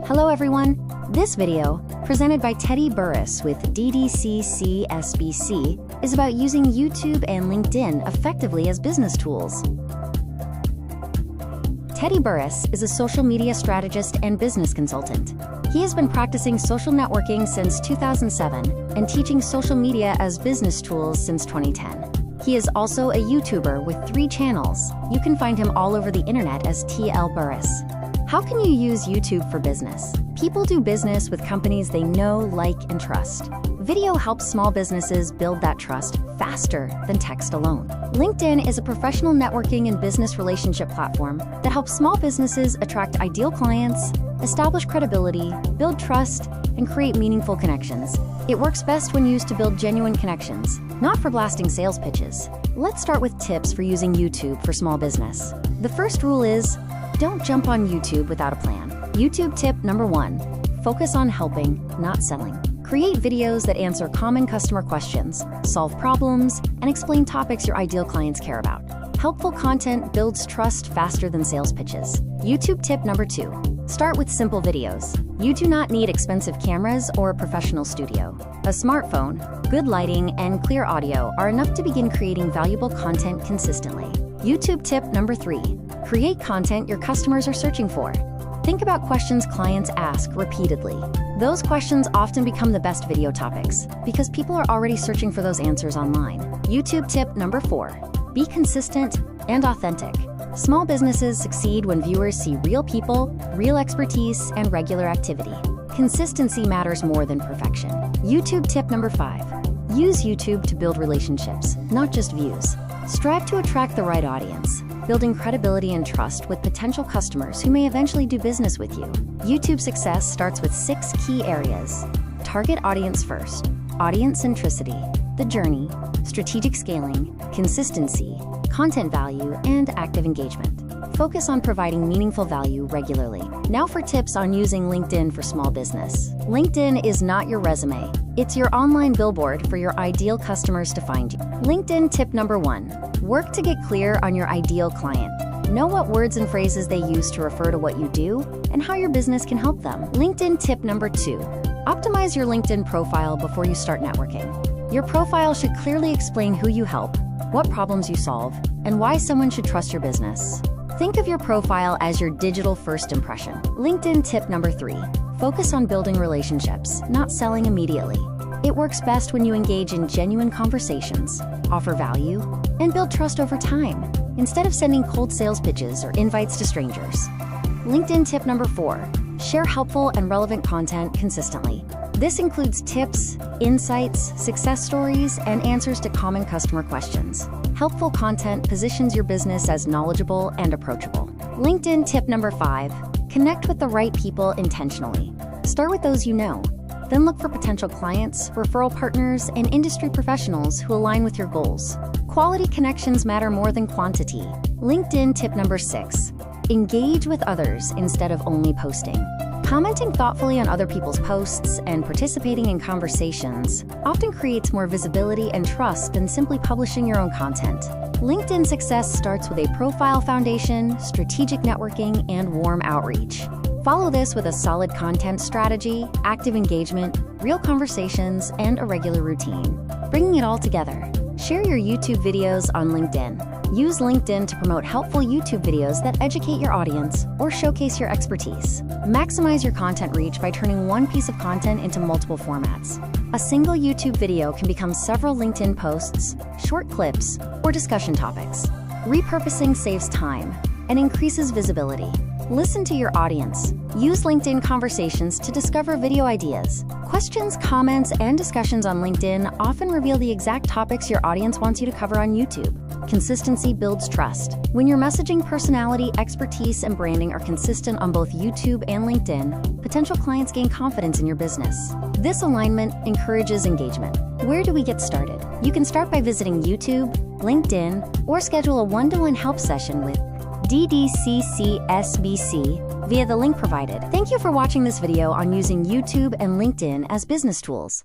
Hello everyone! This video, presented by Burriss with DDCC SBC, is about using YouTube and LinkedIn effectively as business tools. Burriss is a social media strategist and business consultant. He has been practicing social networking since 2007 and teaching social media as business tools since 2010. He is also a YouTuber with 3 channels. You can find him all over the internet as Burriss. How can you use YouTube for business? People do business with companies they know, like, and trust. Video helps small businesses build that trust faster than text alone. LinkedIn is a professional networking and business relationship platform that helps small businesses attract ideal clients, establish credibility, build trust, and create meaningful connections. It works best when used to build genuine connections, not for blasting sales pitches. Let's start with tips for using YouTube for small business. The first rule is, don't jump on YouTube without a plan. YouTube tip number 1, focus on helping, not selling. Create videos that answer common customer questions, solve problems, and explain topics your ideal clients care about. Helpful content builds trust faster than sales pitches. YouTube tip number 2, start with simple videos. You do not need expensive cameras or a professional studio. A smartphone, good lighting, and clear audio are enough to begin creating valuable content consistently. YouTube tip number 3, create content your customers are searching for. Think about questions clients ask repeatedly. Those questions often become the best video topics because people are already searching for those answers online. YouTube tip number 4, be consistent and authentic. Small businesses succeed when viewers see real people, real expertise, and regular activity. Consistency matters more than perfection. YouTube tip number 5, use YouTube to build relationships, not just views. Strive to attract the right audience, building credibility and trust with potential customers who may eventually do business with you. YouTube success starts with 6 key areas. Target audience first, audience centricity, the journey, strategic scaling, consistency, content value, and active engagement. Focus on providing meaningful value regularly. Now for tips on using LinkedIn for small business. LinkedIn is not your resume. It's your online billboard for your ideal customers to find you. LinkedIn tip number 1, work to get clear on your ideal client. Know what words and phrases they use to refer to what you do and how your business can help them. LinkedIn tip number 2, optimize your LinkedIn profile before you start networking. Your profile should clearly explain who you help, what problems you solve, and why someone should trust your business. Think of your profile as your digital first impression. LinkedIn tip number 3, focus on building relationships, not selling immediately. It works best when you engage in genuine conversations, offer value, and build trust over time, instead of sending cold sales pitches or invites to strangers. LinkedIn tip number 4, share helpful and relevant content consistently. This includes tips, insights, success stories, and answers to common customer questions. Helpful content positions your business as knowledgeable and approachable. LinkedIn tip number 5, connect with the right people intentionally. Start with those you know. Then look for potential clients, referral partners, and industry professionals who align with your goals. Quality connections matter more than quantity. LinkedIn tip number 6, engage with others instead of only posting. Commenting thoughtfully on other people's posts and participating in conversations often creates more visibility and trust than simply publishing your own content. LinkedIn success starts with a profile foundation, strategic networking, and warm outreach. Follow this with a solid content strategy, active engagement, real conversations, and a regular routine. Bringing it all together. Share your YouTube videos on LinkedIn. Use LinkedIn to promote helpful YouTube videos that educate your audience or showcase your expertise. Maximize your content reach by turning one piece of content into multiple formats. A single YouTube video can become several LinkedIn posts, short clips, or discussion topics. Repurposing saves time and increases visibility. Listen to your audience. Use LinkedIn conversations to discover video ideas. Questions, comments, and discussions on LinkedIn often reveal the exact topics your audience wants you to cover on YouTube. Consistency builds trust. When your messaging, personality, expertise, and branding are consistent on both YouTube and LinkedIn, potential clients gain confidence in your business. This alignment encourages engagement. Where do we get started? You can start by visiting YouTube, LinkedIn, or schedule a one-to-one help session with DDCC SBC via the link provided. Thank you for watching this video on using YouTube and LinkedIn as business tools.